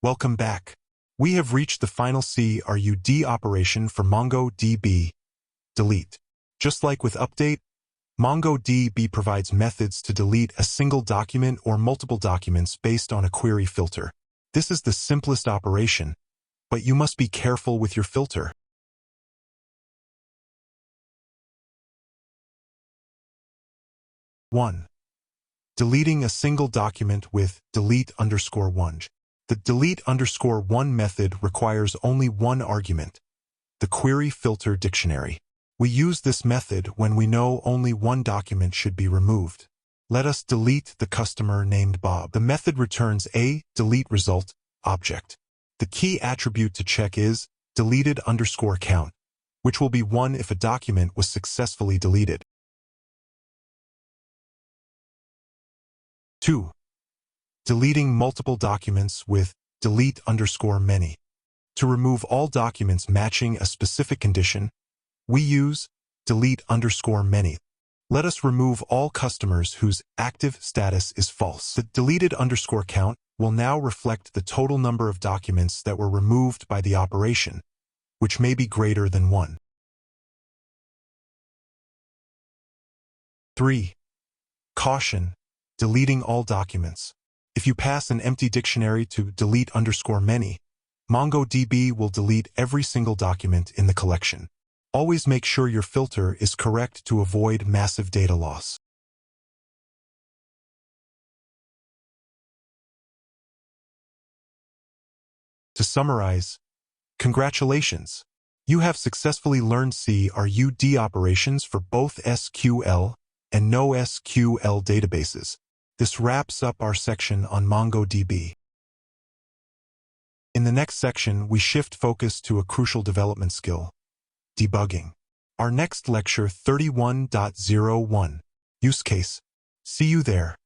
Welcome back. We have reached the final CRUD operation for MongoDB, delete. Just like with update, MongoDB provides methods to delete a single document or multiple documents based on a query filter. This is the simplest operation, but you must be careful with your filter. One. Deleting a single document with delete_1. The delete_1 method requires only one argument, the query filter dictionary. We use this method when we know only one document should be removed. Let us delete the customer named Bob. The method returns a delete result object. The key attribute to check is deleted_count, which will be 1 if a document was successfully deleted. 2. Deleting multiple documents with delete_many. To remove all documents matching a specific condition, we use delete_many. Let us remove all customers whose active status is false. The deleted_count will now reflect the total number of documents that were removed by the operation, which may be greater than 1. 3. Caution: deleting all documents. If you pass an empty dictionary to delete_many, MongoDB will delete every single document in the collection. Always make sure your filter is correct to avoid massive data loss. To summarize, congratulations! You have successfully learned CRUD operations for both SQL and NoSQL databases. This wraps up our section on MongoDB. In the next section, we shift focus to a crucial development skill: debugging. Our next lecture 31.01. Use case. See you there.